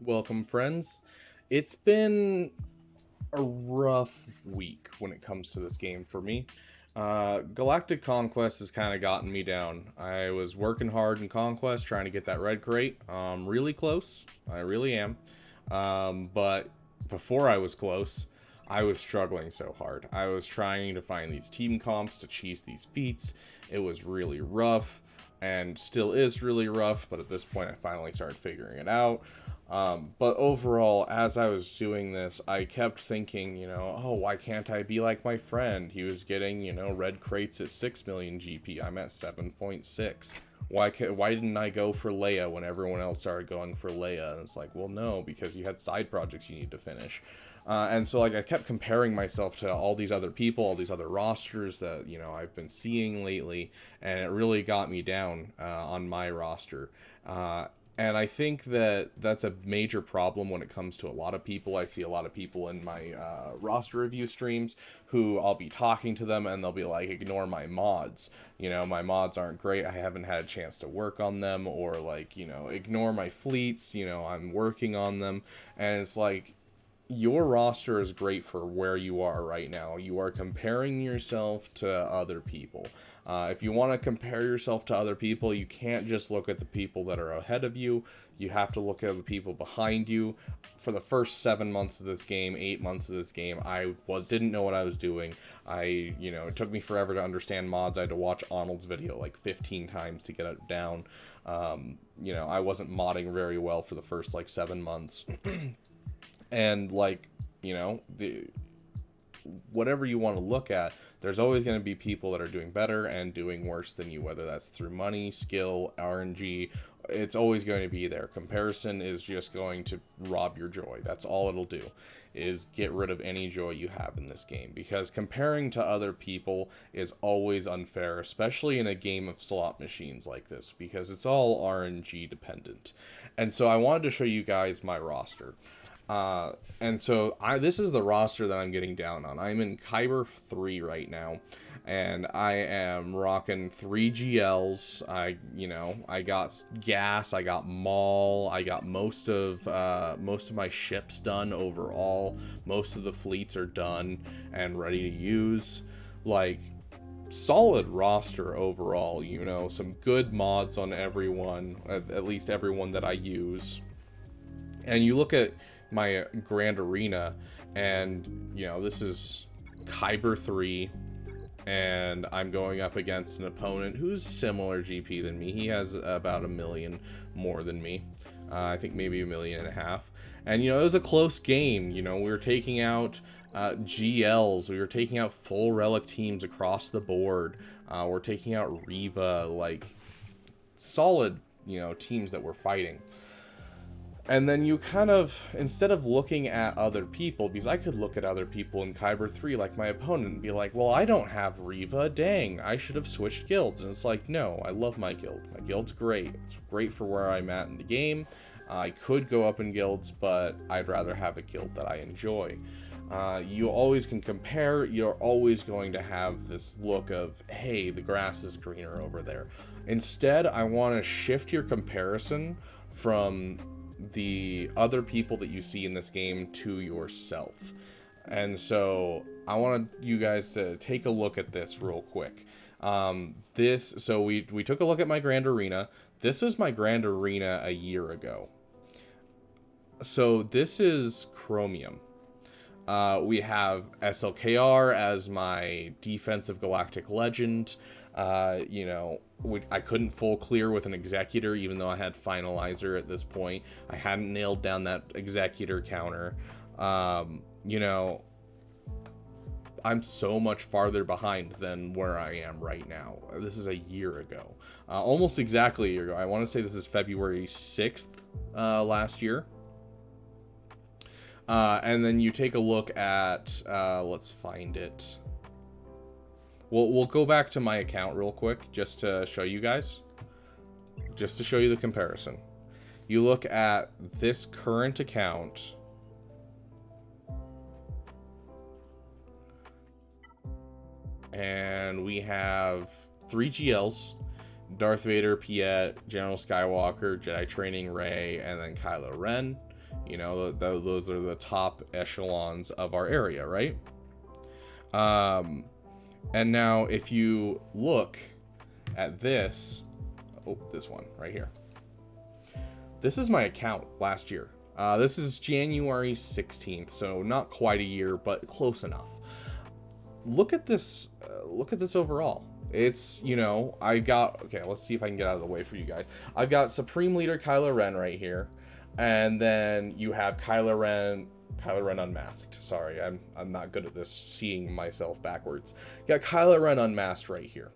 Welcome, friends. It's been a rough week when it comes to this game for me. Galactic Conquest has kind of gotten me down. I was working hard in Conquest, trying to get that red crate. Really close. I really am. But before I was close, I was struggling so hard. I was trying to find these team comps to cheese these feats. It was really rough and still is really rough, but at this point I finally started figuring it out. But overall, as I was doing this, I kept thinking, oh, why can't I be like my friend? He was getting, red crates at 6 million GP. I'm at 7.6. Why didn't I go for Leia when everyone else started going for Leia? And it's like, well, no, because you had side projects you need to finish. And so, like, I kept comparing myself to all these other people, all these other rosters that, I've been seeing lately, and it really got me down on my roster. And I think that that's a major problem when it comes to a lot of people. I see a lot of people in my roster review streams who I'll be talking to them and they'll be like, ignore my mods. My mods aren't great. I haven't had a chance to work on them, or like, ignore my fleets. I'm working on them. And it's like, your roster is great for where you are right now. You are comparing yourself to other people. If you want to compare yourself to other people, you can't just look at the people that are ahead of you. You have to look at the people behind you. For the first 7 months of this game, 8 months of this game, didn't know what I was doing. It took me forever to understand mods. I had to watch Arnold's video like 15 times to get it down. I wasn't modding very well for the first like 7 months. And like, the whatever you want to look at, there's always going to be people that are doing better and doing worse than you, whether that's through money, skill, RNG. It's always going to be there. Comparison is just going to rob your joy. That's all it'll do, is get rid of any joy you have in this game, because comparing to other people is always unfair, especially in a game of slot machines like this, because it's all RNG dependent. And so I wanted to show you guys my roster. And so this is the roster that I'm getting down on. I'm in Kyber 3 right now, and I am rocking 3 GLs. I got gas, I got Maul, I got most of my ships done overall. Most of the fleets are done and ready to use. Like, solid roster overall, some good mods on everyone, at least everyone that I use. And you look at my Grand Arena, and this is Kyber 3, and I'm going up against an opponent who's similar GP than me. He has about 1 million more than me. I think maybe 1.5 million. And it was a close game. We were taking out GLs, we were taking out full relic teams across the board. We're taking out Riva, like solid teams that we're fighting. And then you kind of, instead of looking at other people, because I could look at other people in Kyber 3 like my opponent and be like, well, I don't have Riva, dang, I should have switched guilds. And it's like, no, I love my guild. My guild's great. It's great for where I'm at in the game. I could go up in guilds, but I'd rather have a guild that I enjoy. You always can compare. You're always going to have this look of, hey, the grass is greener over there. Instead, I want to shift your comparison from the other people that you see in this game to yourself. And so I want you guys to take a look at this real quick. So we took a look at my Grand Arena. This is my Grand Arena a year ago. So this is Chromium. We have SLKR as my defensive galactic legend. I couldn't full clear with an executor, even though I had finalizer at this point. I hadn't nailed down that executor counter. I'm so much farther behind than where I am right now. This is a year ago, almost exactly a year ago. I want to say this is February 6th last year. And then you take a look at, let's find it. We'll go back to my account real quick, just to show you guys. Just to show you the comparison. You look at this current account. And we have 3 GLs. Darth Vader, Piet, General Skywalker, Jedi Training Rey, and then Kylo Ren. You know, those are the top echelons of our area, right? And now if you look at this, oh, this one right here. This is my account last year. This is January 16th, so not quite a year, but close enough. Look at this overall. It's, you know, okay, let's see if I can get out of the way for you guys. I've got Supreme Leader Kylo Ren right here, and then you have Kylo Ren Unmasked. Sorry, I'm not good at this, seeing myself backwards. You got Kylo Ren Unmasked right here.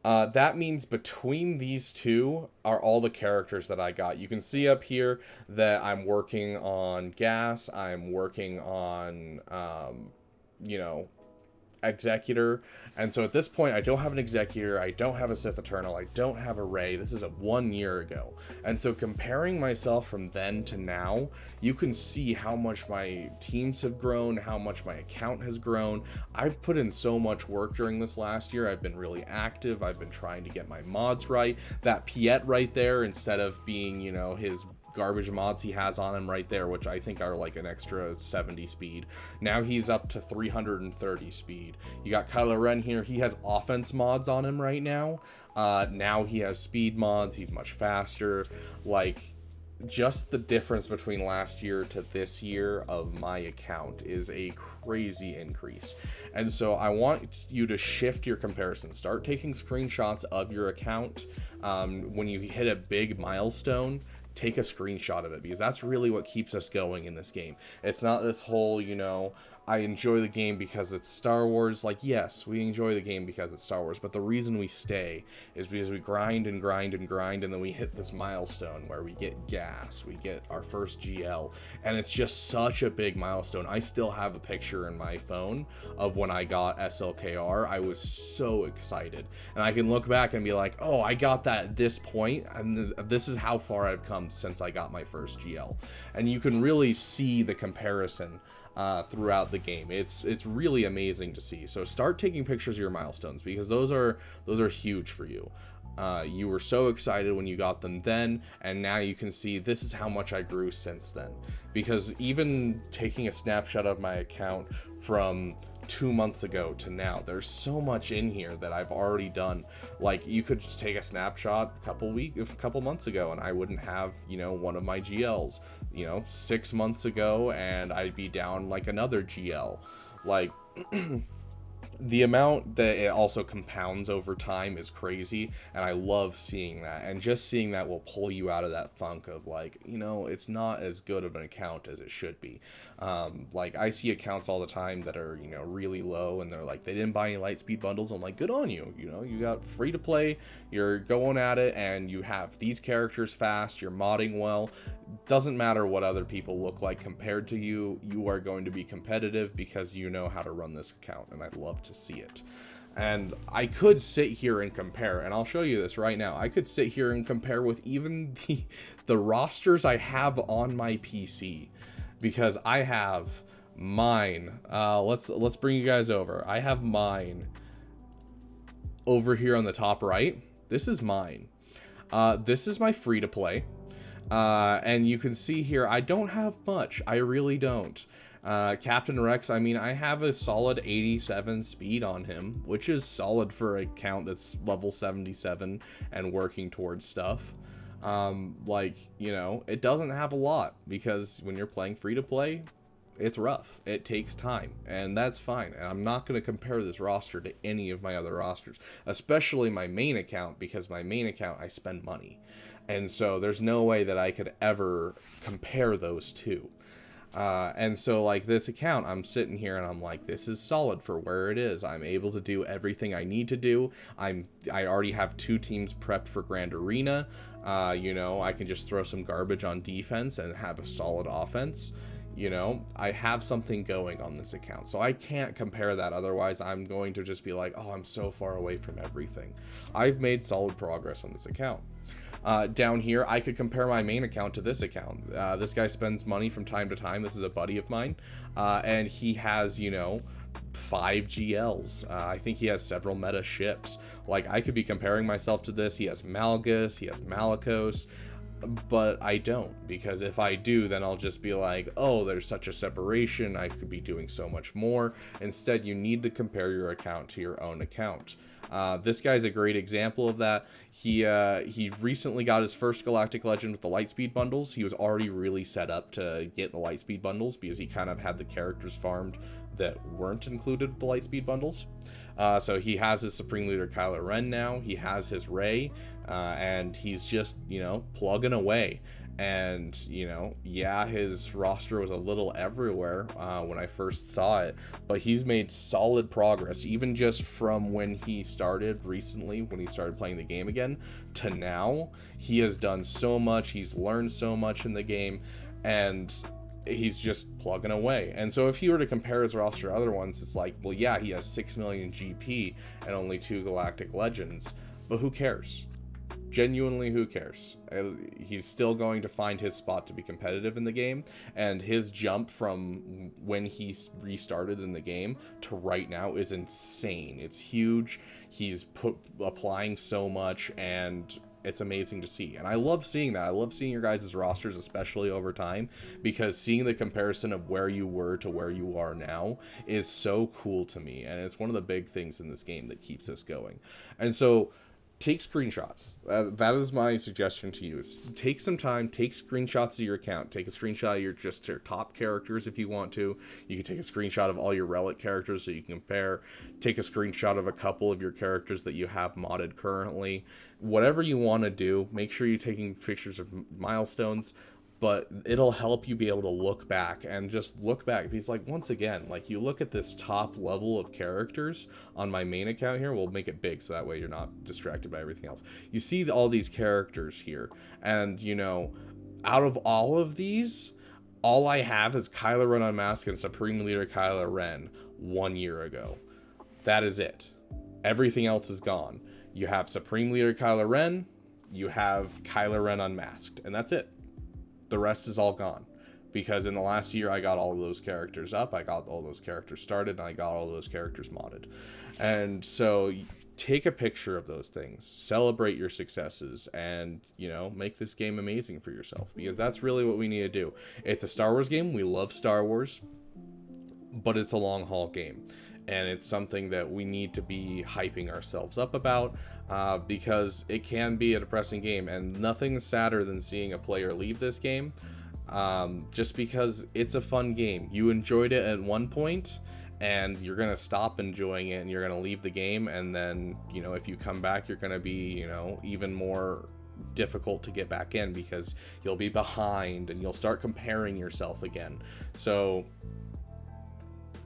That means between these two are all the characters that I got. You can see up here that I'm working on Gas, I'm working on, you know, Executor, and so at this point I don't have an Executor, I don't have a Sith Eternal, I don't have a Rey. This is 1 year ago, and so comparing myself from then to now, you can see how much my teams have grown, how much my account has grown. I've put in so much work during this last year. I've been really active, I've been trying to get my mods right. That Piet right there, instead of being, you know, his garbage mods he has on him right there, which I think are like an extra 70 speed. Now he's up to 330 speed. You got Kylo Ren here. He has offense mods on him right now. Now he has speed mods. He's much faster. Like, just the difference between last year to this year of my account is a crazy increase. And so I want you to shift your comparison. Start taking screenshots of your account. When you hit a big milestone, take a screenshot of it, because that's really what keeps us going in this game. It's not this whole, you know, I enjoy the game because it's Star Wars. Like, yes, we enjoy the game because it's Star Wars, but the reason we stay is because we grind and grind and grind, and then we hit this milestone where we get Gas, we get our first GL, and it's just such a big milestone. I still have a picture in my phone of when I got SLKR. I was so excited, and I can look back and be like, oh, I got that at this point, and this is how far I've come since I got my first GL. And you can really see the comparison throughout the game. It's really amazing to see. So start taking pictures of your milestones, because those are huge for you. You were so excited when you got them then, and now you can see this is how much I grew since then. Because even taking a snapshot of my account from 2 months ago to now, there's so much in here that I've already done. Like, you could just take a snapshot a couple months ago, and I wouldn't have, you know, one of my GLs, you know, 6 months ago, and I'd be down like another GL. Like, the amount that it also compounds over time is crazy, and I love seeing that. And just seeing that will pull you out of that funk of, like, you know, it's not as good of an account as it should be. Like, I see accounts all the time that are, you know, really low, and they're like, they didn't buy any Lightspeed bundles. I'm like, good on you. You know, you got free to play, you're going at it, and you have these characters fast, you're modding well. Doesn't matter what other people look like compared to you, you are going to be competitive because you know how to run this account, and I love to see it. And I could sit here and compare, and I'll show you this right now. I could sit here and compare with even the rosters I have on my PC, because I have mine. Let's bring you guys over. I have mine over here on the top right. This is mine. This is my free to play. And you can see here, I don't have much. I really don't. Captain Rex, I mean, I have a solid 87 speed on him, which is solid for an account that's level 77 and working towards stuff. Like, you know, it doesn't have a lot, because when you're playing free to play, it's rough. It takes time, and that's fine. And I'm not going to compare this roster to any of my other rosters, especially my main account, because my main account, I spend money. And so there's no way that I could ever compare those two. And so, like, this account, I'm sitting here and I'm like, this is solid for where it is. I'm able to do everything I need to do. I already have 2 teams prepped for Grand Arena. You know, I can just throw some garbage on defense and have a solid offense. You know, I have something going on this account, so I can't compare that. Otherwise, I'm going to just be like, oh, I'm so far away from everything. I've made solid progress on this account. Down here, I could compare my main account to this account. This guy spends money from time to time. This is a buddy of mine, and he has, you know, 5 GLs. I think he has several meta ships. Like, I could be comparing myself to this. He has Malgus, he has Malicos. but I don't, because if I do, then I'll just be like, oh, there's such a separation, I could be doing so much more. Instead, you need to compare your account to your own account. This guy's a great example of that. He recently got his first Galactic Legend with the Lightspeed bundles. He was already really set up to get the Lightspeed bundles because he kind of had the characters farmed that weren't included with the Lightspeed bundles. So he has his Supreme Leader Kylo Ren now. He has his Rey, and he's just, plugging away. And, yeah, his roster was a little everywhere when I first saw it, but he's made solid progress, even just from when he started recently, when he started playing the game again, to now. He has done so much, he's learned so much in the game, and he's just plugging away. And so if you were to compare his roster to other ones, it's like, well, yeah, he has 6 million GP and only 2 Galactic Legends, but who cares? Genuinely, who cares? He's still going to find his spot to be competitive in the game, and his jump from when he restarted in the game to right now is insane. It's huge. He's applying so much, and it's amazing to see. And I love seeing that. I love seeing your guys' rosters, especially over time, because seeing the comparison of where you were to where you are now is so cool to me, and it's one of the big things in this game that keeps us going. And so take screenshots. That is my suggestion to you, is take some time, take screenshots of your account. Take a screenshot of your top characters if you want to. You can take a screenshot of all your relic characters so you can compare. Take a screenshot of a couple of your characters that you have modded currently. Whatever you want to do, make sure you're taking pictures of milestones, but it'll help you be able to look back and just look back, because like, once again, like, you look at this top level of characters on my main account here. We'll make it big so that way you're not distracted by everything else. You see all these characters here, and out of all of these, all I have is Kylo Ren Unmasked and Supreme Leader Kylo Ren 1 year ago. That is it. Everything else is gone. You have Supreme Leader Kylo Ren, you have Kylo Ren Unmasked, and that's it. The rest is all gone, because in the last year I got all of those characters up, I got all those characters started, and I got all those characters modded. And so take a picture of those things, celebrate your successes, and make this game amazing for yourself, because that's really what we need to do. It's a Star Wars game. We love Star Wars, but it's a long haul game, and it's something that we need to be hyping ourselves up about, because it can be a depressing game, and nothing's sadder than seeing a player leave this game, just because it's a fun game. You enjoyed it at one point, and you're gonna stop enjoying it, and you're gonna leave the game, and then if you come back, you're gonna be even more difficult to get back in, because you'll be behind and you'll start comparing yourself again. So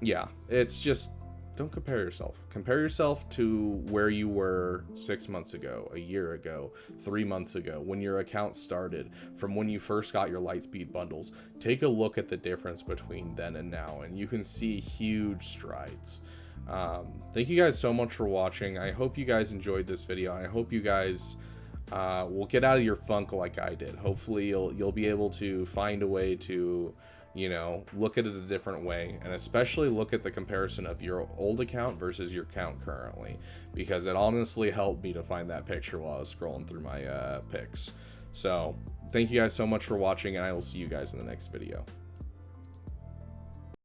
yeah, it's just, don't compare yourself. Compare yourself to where you were 6 months ago, a year ago, 3 months ago, when your account started, from when you first got your Lightspeed bundles. Take a look at the difference between then and now, and you can see huge strides. Thank you guys so much for watching. I hope you guys enjoyed this video. I hope you guys will get out of your funk like I did. Hopefully you'll be able to find a way to look at it a different way, and especially look at the comparison of your old account versus your account currently, because it honestly helped me to find that picture while I was scrolling through my pics. So thank you guys so much for watching, and I will see you guys in the next video.